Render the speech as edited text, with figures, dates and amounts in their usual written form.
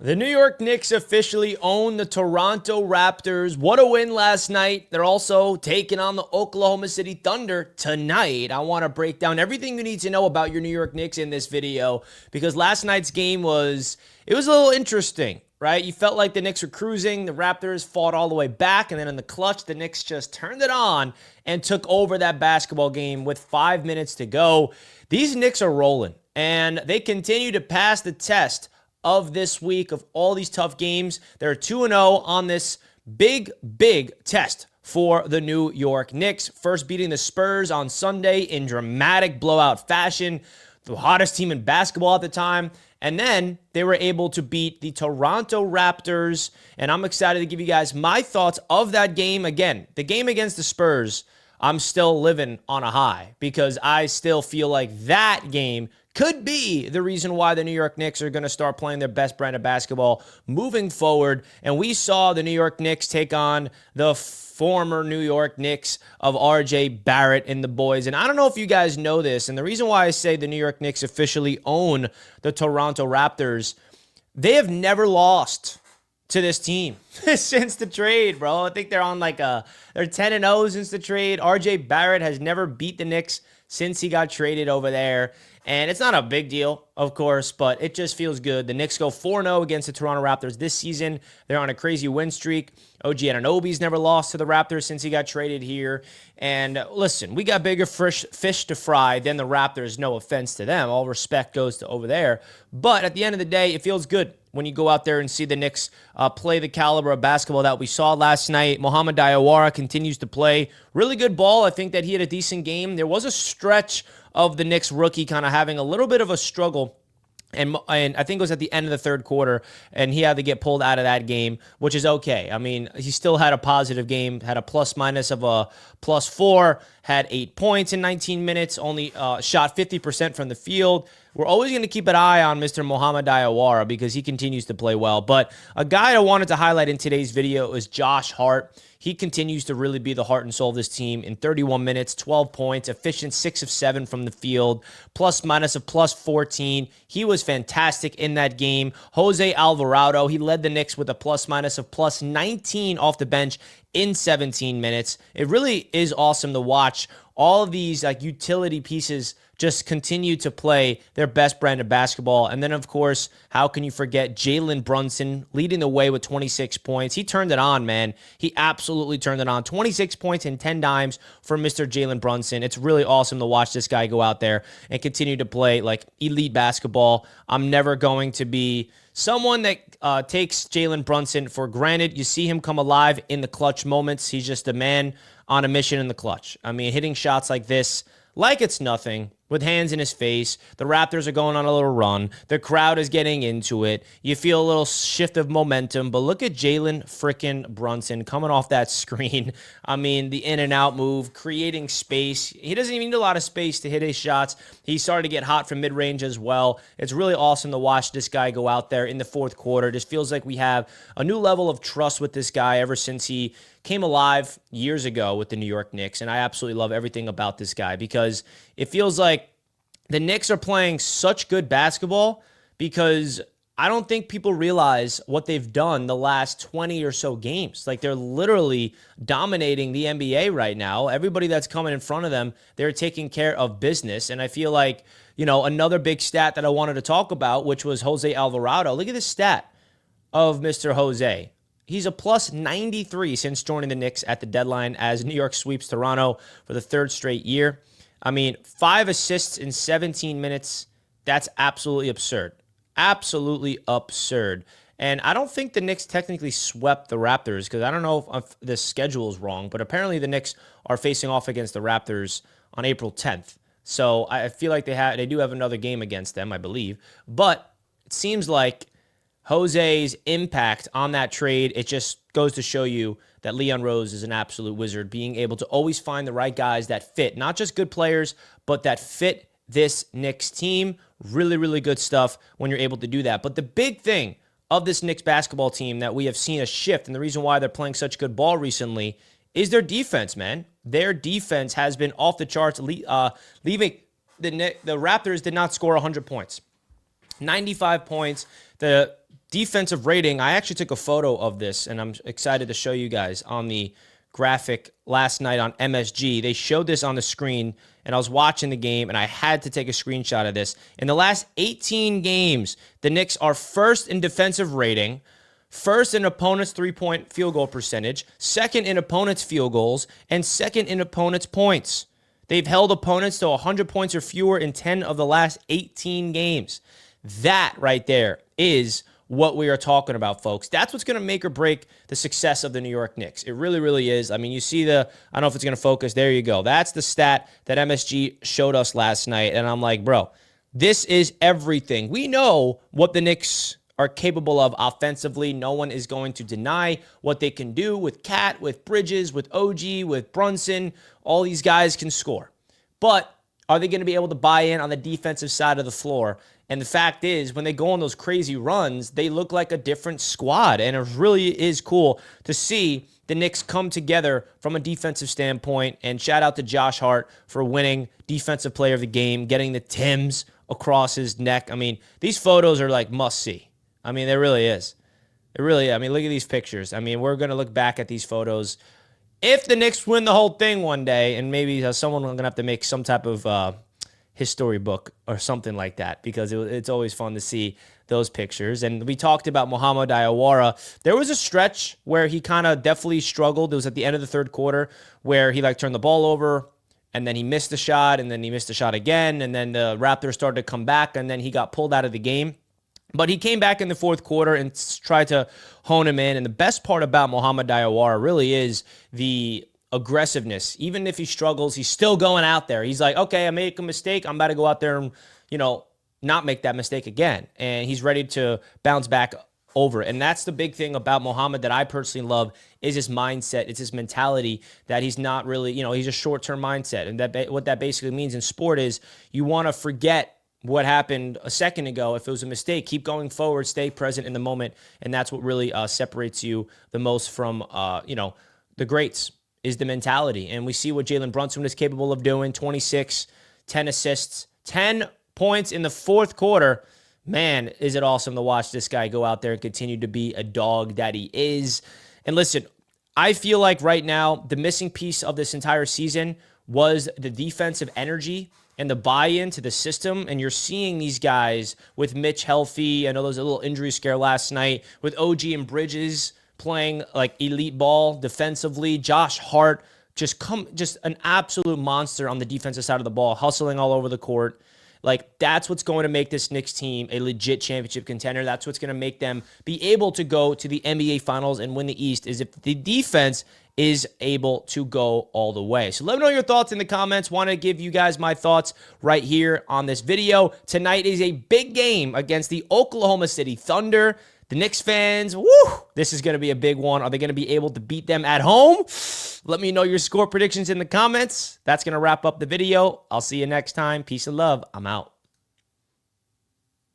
The New York Knicks officially own the Toronto Raptors. What a win last night. They're also taking on the Oklahoma City Thunder tonight. I want to break down everything you need to know about your New York Knicks in this video because last night's game was a little interesting, right? You felt like the Knicks were cruising. The Raptors fought all the way back, and then in the clutch, the Knicks just turned it on and took over that basketball game with 5 minutes to go. These Knicks are rolling, and they continue to pass the test of this week of all these tough games. They're 2-0 on this big test for the New York Knicks. First beating the Spurs on Sunday in dramatic blowout fashion, the hottest team in basketball at the time. And then they were able to beat the Toronto Raptors. And I'm excited to give you guys my thoughts of that game. Again, the game against the Spurs, I'm still living on a high because I still feel like that game could be the reason why the New York Knicks are going to start playing their best brand of basketball moving forward. And we saw the New York Knicks take on the former New York Knicks of RJ Barrett and the boys. And I don't know if you guys know this, and the reason why I say the New York Knicks officially own the Toronto Raptors, they have never lost to this team since the trade, bro. I think they're on they're 10-0 since the trade. RJ Barrett has never beat the Knicks since he got traded over there. And it's not a big deal, of course, but it just feels good. The Knicks go 4-0 against the Toronto Raptors this season. They're on a crazy win streak. OG Anunoby's never lost to the Raptors since he got traded here. And listen, we got bigger fish to fry than the Raptors. No offense to them. All respect goes to over there. But at the end of the day, it feels good when you go out there and see the Knicks play the caliber of basketball that we saw last night. Mohamed Diawara continues to play really good ball. I think that he had a decent game. There was a stretch of the Knicks rookie kind of having a little bit of a struggle. And I think it was at the end of the third quarter, and he had to get pulled out of that game, which is okay. I mean, he still had a positive game, had a plus-minus of a +4, had 8 points in 19 minutes, only shot 50% from the field. We're always going to keep an eye on Mr. Mohamed Diawara because he continues to play well. But a guy I wanted to highlight in today's video is Josh Hart. He continues to really be the heart and soul of this team in 31 minutes, 12 points, efficient 6 of 7 from the field, plus-minus of +14. He was fantastic in that game. Jose Alvarado, he led the Knicks with a plus-minus of +19 off the bench in 17 minutes. It really is awesome to watch all of these utility pieces just continue to play their best brand of basketball. And then, of course, how can you forget Jalen Brunson leading the way with 26 points? He turned it on, man. He absolutely turned it on. 26 points and 10 dimes for Mr. Jalen Brunson. It's really awesome to watch this guy go out there and continue to play elite basketball. I'm never going to be someone that takes Jalen Brunson for granted. You see him come alive in the clutch moments. He's just a man on a mission in the clutch. I mean, hitting shots like this, like it's nothing, with hands in his face. The Raptors are going on a little run. The crowd is getting into it. You feel a little shift of momentum, but look at Jalen frickin' Brunson coming off that screen. I mean, the in and out move, creating space. He doesn't even need a lot of space to hit his shots. He started to get hot from mid-range as well. It's really awesome to watch this guy go out there in the fourth quarter. Just feels like we have a new level of trust with this guy ever since he came alive years ago with the New York Knicks, and I absolutely love everything about this guy because it feels like the Knicks are playing such good basketball because I don't think people realize what they've done the last 20 or so games. They're literally dominating the NBA right now. Everybody that's coming in front of them, they're taking care of business, and I feel like, another big stat that I wanted to talk about, which was Jose Alvarado. Look at this stat of Mr. Jose. He's a +93 since joining the Knicks at the deadline as New York sweeps Toronto for the third straight year. I mean, 5 assists in 17 minutes. That's absolutely absurd. Absolutely absurd. And I don't think the Knicks technically swept the Raptors because I don't know if the schedule is wrong, but apparently the Knicks are facing off against the Raptors on April 10th. So I feel like they do have another game against them, I believe. But it seems like Jose's impact on that trade, it just goes to show you that Leon Rose is an absolute wizard, being able to always find the right guys that fit, not just good players, but that fit this Knicks team. Really, really good stuff when you're able to do that. But the big thing of this Knicks basketball team that we have seen a shift, and the reason why they're playing such good ball recently, is their defense, man. Their defense has been off the charts, leaving the Raptors did not score 100 points. 95 points. The defensive rating, I actually took a photo of this, and I'm excited to show you guys on the graphic last night on MSG. They showed this on the screen, and I was watching the game, and I had to take a screenshot of this. In the last 18 games, the Knicks are first in defensive rating, first in opponents' three-point field goal percentage, second in opponents' field goals, and second in opponents' points. They've held opponents to 100 points or fewer in 10 of the last 18 games. That right there is what we are talking about, folks. That's what's going to make or break the success of the New York Knicks. It really, really is. I mean, you see I don't know if it's going to focus. There you go. That's the stat that MSG showed us last night. And I'm like, bro, this is everything. We know what the Knicks are capable of offensively. No one is going to deny what they can do with Cat, with Bridges, with OG, with Brunson. All these guys can score. But are they going to be able to buy in on the defensive side of the floor? And the fact is, when they go on those crazy runs, they look like a different squad. And it really is cool to see the Knicks come together from a defensive standpoint. And shout out to Josh Hart for winning Defensive Player of the Game, getting the Timbs across his neck. I mean, these photos are like must-see. I mean, there really is. It really is. I mean, look at these pictures. I mean, we're going to look back at these photos. If the Knicks win the whole thing one day, and maybe someone going to have to make some type of history book or something like that, because it's always fun to see those pictures. And we talked about Muhammad Diawara. There was a stretch where he kind of definitely struggled. It was at the end of the third quarter where he turned the ball over, and then he missed the shot, and then he missed the shot again, and then the Raptors started to come back, and then he got pulled out of the game. But he came back in the fourth quarter and tried to hone him in. And the best part about Muhammad Diawara really is the aggressiveness. Even if he struggles, he's still going out there. He's like, okay, I made a mistake. I'm about to go out there and, not make that mistake again. And he's ready to bounce back over. And that's the big thing about Muhammad that I personally love is his mindset. It's his mentality that he's not really, he's a short-term mindset. And that what that basically means in sport is you want to forget what happened a second ago. If it was a mistake, keep going forward, stay present in the moment. And that's what really separates you the most from, the greats is the mentality. And we see what Jalen Brunson is capable of doing. 26, 10 assists, 10 points in the fourth quarter. Man, is it awesome to watch this guy go out there and continue to be a dog that he is. And listen, I feel like right now, the missing piece of this entire season was the defensive energy and the buy-in to the system. And you're seeing these guys with Mitch healthy. I know there was a little injury scare last night with OG and Bridges playing like elite ball defensively. Josh Hart just an absolute monster on the defensive side of the ball, hustling all over the court. Like, that's what's going to make this Knicks team a legit championship contender. That's what's going to make them be able to go to the NBA Finals and win the East, is if the defense is able to go all the way. So let me know your thoughts in the comments. Want to give you guys my thoughts right here on this video. Tonight is a big game against the Oklahoma City Thunder. The Knicks fans, this is going to be a big one. Are they going to be able to beat them at home? Let me know your score predictions in the comments. That's going to wrap up the video. I'll see you next time. Peace and love. I'm out.